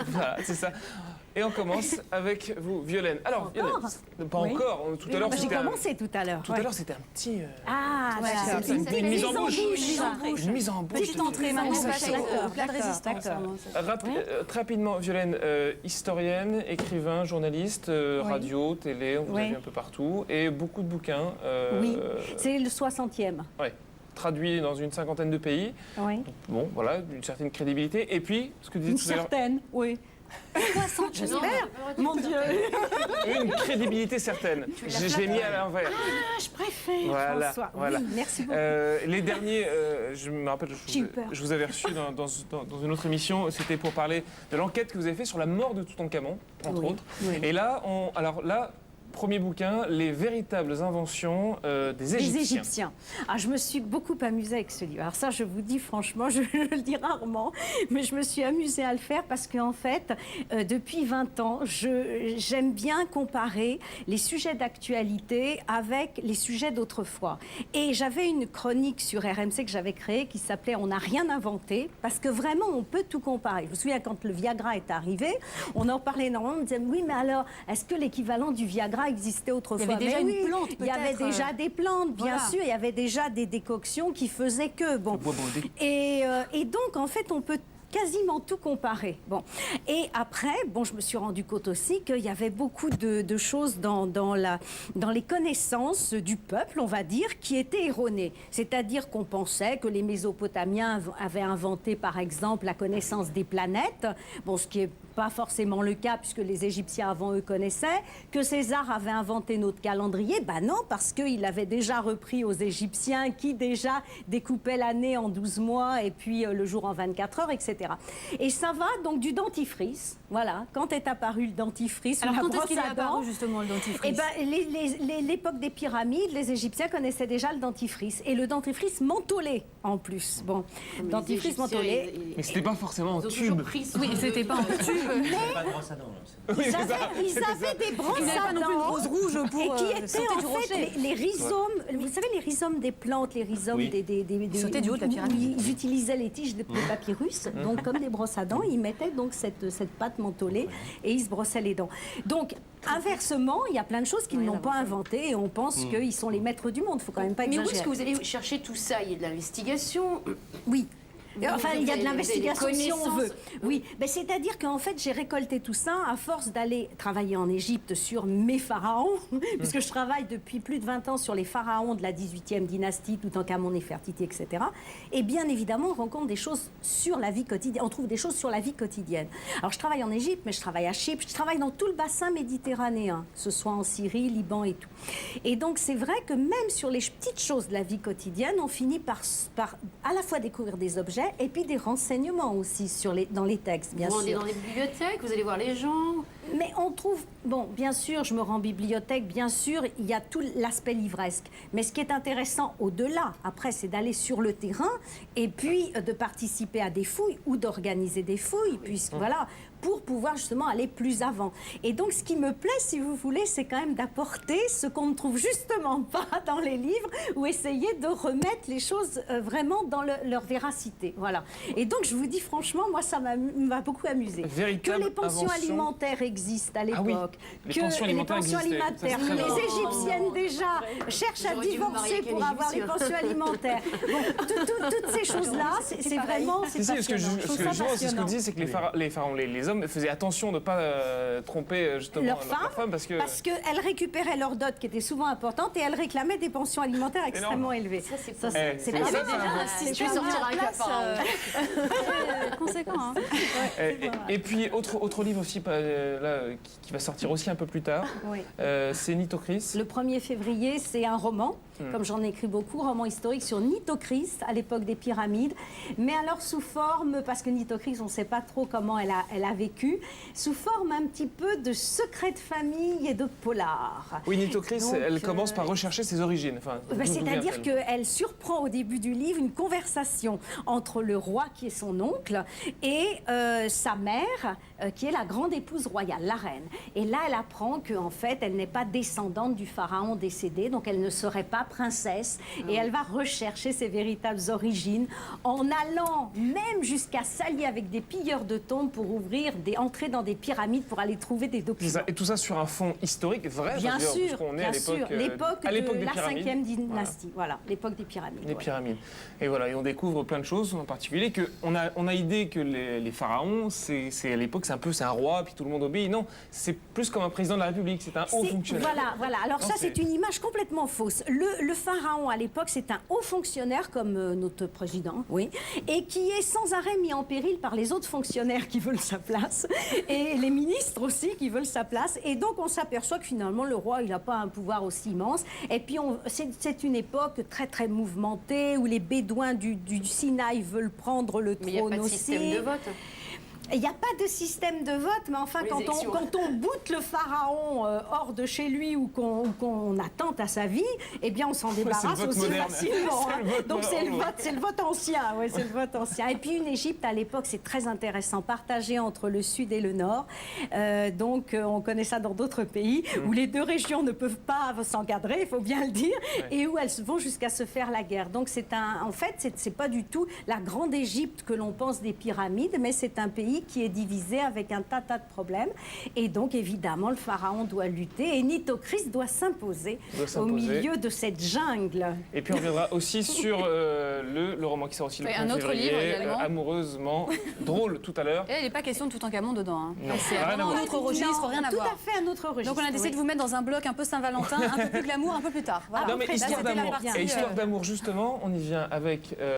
Voilà, c'est ça. Et on commence avec vous, Violaine. Alors, Violaine, pas Oui. encore. Tout à l'heure, J'ai commencé tout à l'heure. Tout à l'heure, c'était un petit. Ah, Voilà. d'accord. Une mise en bouche. bouche. Une mise en bouche. Petite entrée, maintenant, on passe au plat de D'accord, résistance. d'accord. Très rapidement, Violaine, historienne, écrivain, journaliste, radio, télé, on vous a Oui. vu un peu partout, et beaucoup de bouquins. Oui, c'est le 60e. Ouais, traduits dans une cinquantaine de pays. Oui. Bon, voilà, une certaine crédibilité. Et puis, ce que vous Une disiez tout à l'heure, certaine, oui. J'espère. Mon Dieu. une crédibilité certaine. J'ai mis à l'envers. Ah, je préfère, Voilà, François. voilà. Oui, merci beaucoup. Les derniers, je me rappelle, J'ai eu peur. je vous avais reçu dans une autre émission, c'était pour parler de l'enquête que vous avez fait sur la mort de Toutankhamon, entre Oui, autres. oui. Et là, premier bouquin, les véritables inventions des Égyptiens. Les Égyptiens. Ah, je me suis beaucoup amusée avec ce livre. Alors ça, je vous dis franchement, je le dis rarement, mais je me suis amusée à le faire parce qu'en fait, depuis 20 ans, j'aime bien comparer les sujets d'actualité avec les sujets d'autrefois. Et j'avais une chronique sur RMC que j'avais créée qui s'appelait « On n'a rien inventé » parce que vraiment, on peut tout comparer. Je me souviens quand le Viagra est arrivé, on en parlait énormément, on disait « Oui, mais alors, est-ce que l'équivalent du Viagra existait autrefois ?» Il y avait déjà Mais une oui, plante, il y avait peut-être. déjà des plantes, bien Voilà. sûr, il y avait déjà des décoctions qui faisaient que... Bon. bois brodé. Et donc, en fait, on peut quasiment tout comparer. Bon. Et après, bon, je me suis rendu compte aussi qu'il y avait beaucoup de choses dans les connaissances du peuple, on va dire, qui étaient erronées. C'est-à-dire qu'on pensait que les Mésopotamiens avaient inventé, par exemple, la connaissance des planètes, bon, ce qui est pas forcément le cas puisque les Égyptiens avant eux connaissaient, que César avait inventé notre calendrier, ben non, parce qu'il avait déjà repris aux Égyptiens qui déjà découpaient l'année en 12 mois et puis le jour en 24 heures, etc. Et ça va donc du dentifrice, voilà, quand est apparu le dentifrice, Alors, la quand est-ce brosse qu'il est à dents, apparu, justement, le dentifrice? eh ben, l'époque des pyramides, les Égyptiens connaissaient déjà le dentifrice. Et le dentifrice mentholé, en plus. Bon, dentifrice mentholé. Mais c'était pas forcément en Ils ont tube. toujours pris Oui, c'était pas en tube. Pas de brosse à dents. là. Oui, Ils c'est ça, avaient c'était ça. des brosses Il n'y avait à pas non plus une dents. rose rouge pour Et qui étaient sauter en du fait rocher. les rhizomes, vous savez les rhizomes des plantes, les rhizomes Oui. des Sautaient du haut de la où pyramide. ils utilisaient les tiges de papyrus, donc comme des brosses à dents, ils mettaient donc cette pâte mentholée et ils se brossaient les dents. Donc inversement, il y a plein de choses qu'ils n'ont pas inventées et on pense qu'ils sont les maîtres du monde. Il faut quand même pas Mais où exagérer. est-ce que vous allez chercher tout ça? Il y a de l'investigation. Oui. Enfin, il y a de Vous avez l'investigation des si on veut. connaissances. Oui, ben, c'est-à-dire qu'en fait, j'ai récolté tout ça à force d'aller travailler en Égypte sur mes pharaons, puisque je travaille depuis plus de 20 ans sur les pharaons de la 18e dynastie, Toutankhamon, Néfertiti, etc. Et bien évidemment, on rencontre des choses sur la vie quotidienne. On trouve des choses sur la vie quotidienne. Alors, je travaille en Égypte, mais je travaille à Chypre, je travaille dans tout le bassin méditerranéen, que ce soit en Syrie, Liban et tout. Et donc, c'est vrai que même sur les petites choses de la vie quotidienne, on finit par à la fois découvrir des objets et puis des renseignements aussi dans les textes, bien Vous rendez sûr. dans des bibliothèques, vous allez voir les gens. Mais on trouve, bon, bien sûr, je me rends en bibliothèque, bien sûr, il y a tout l'aspect livresque. Mais ce qui est intéressant au-delà, après, c'est d'aller sur le terrain et puis de participer à des fouilles ou d'organiser des fouilles, puisque voilà, pour pouvoir justement aller plus avant. Et donc, ce qui me plaît, si vous voulez, c'est quand même d'apporter ce qu'on ne trouve justement pas dans les livres ou essayer de remettre les choses vraiment dans leur véracité. Voilà. Et donc, je vous dis franchement, moi, ça m'a beaucoup amusé. Véritable Que les pensions invention. alimentaires existent à Ah oui, l'époque, les que pensions alimentaires les pensions existaient. alimentaires, Ça, c'est très les vrai. Égyptiennes déjà cherchent à J'aurais dû me divorcer marier avec pour un avoir les Égyptien. pensions alimentaires. Bon, toutes ces choses-là, c'est vraiment Si, si, ce que je passionnant. Je trouve ça c'est ce que passionnant. je dis, c'est que les pharaons, les hommes faisaient attention de ne pas tromper justement Leurs leurs femmes parce que qu'elles récupéraient leur dot qui était souvent importante et elles réclamaient des pensions alimentaires extrêmement élevées. Ça, Eh, c'est c'est pas ça, mal. ça, hein. Si tu sortiras avec la pharaon. Conséquent, hein. Et puis autre livre aussi là, qui va sortir aussi un peu plus tard, Oui. c'est Nitocris. Le 1er février, c'est un roman, comme j'en ai écrit beaucoup, roman historique sur Nitocris, à l'époque des pyramides, mais alors sous forme, parce que Nitocris, on ne sait pas trop comment elle a vécu, sous forme un petit peu de secret de famille et de polar. Oui, Nitocris, Donc, elle commence par rechercher ses origines. Enfin, d'où C'est-à-dire vient-elle qu'elle surprend au début du livre une conversation entre entre le roi qui est son oncle et sa mère qui est la grande épouse royale, la reine. Et là, elle apprend qu'en fait, elle n'est pas descendante du pharaon décédé, donc elle ne serait pas princesse. Et elle va rechercher ses véritables origines en allant même jusqu'à s'allier avec des pilleurs de tombes pour entrer dans des pyramides pour aller trouver des documents. Et tout ça sur un fond historique vrai, Bien sûr, puisqu'on est bien sûr. à l'époque de des la pyramides. 5e dynastie, voilà, l'époque des pyramides. Les ouais. pyramides. Et voilà, et on découvre plein de choses, en particulier que on a idée que les pharaons, c'est à l'époque, c'est un roi, puis tout le monde obéit. Non, c'est plus comme un président de la République, c'est un haut fonctionnaire. Voilà. Alors Non, ça, c'est une image complètement fausse. Le pharaon, à l'époque, c'est un haut fonctionnaire, comme notre président, oui, et qui est sans arrêt mis en péril par les autres fonctionnaires qui veulent sa place, et les ministres aussi qui veulent sa place. Et donc, on s'aperçoit que finalement, le roi, il n'a pas un pouvoir aussi immense. Et puis, c'est une époque très, très mouvementée, où les bédouins du Sinaï veulent prendre le Mais il n'y a trône pas de aussi. système de vote. Il n'y a pas de système de vote, mais enfin, Les quand élections. on boute le pharaon hors de chez lui ou qu'on attente à sa vie, eh bien, on s'en débarrasse vote aussi moderne. facilement. C'est hein. le vote Donc, moderne. c'est le vote ancien. Ouais, c'est le vote ancien. Et puis, une Égypte, à l'époque, c'est très intéressant, partagée entre le sud et le nord. On connaît ça dans d'autres pays, où les deux régions ne peuvent pas s'encadrer, il faut bien le dire, et où elles vont jusqu'à se faire la guerre. Donc, en fait, c'est pas du tout la grande Égypte que l'on pense des pyramides, mais c'est un pays qui est divisé avec un tas de problèmes. Et donc, évidemment, le pharaon doit lutter et Nitocris doit s'imposer au milieu de cette jungle. Et puis on reviendra aussi sur le roman qui sort aussi le Oui, 1er un autre février, livre également. Amoureusement drôle tout à l'heure. Et là, il n'est pas question de Toutankhamon dedans. Hein. Non, C'est rien à vraiment voir. un autre registre, rien à Tout voir. à fait un autre registre. Donc on a décidé de vous mettre dans un bloc un peu Saint-Valentin, un peu plus glamour, un peu plus tard. Voilà. Non mais Là, histoire c'était la d'amour. partie, Et histoire d'amour justement, on y vient avec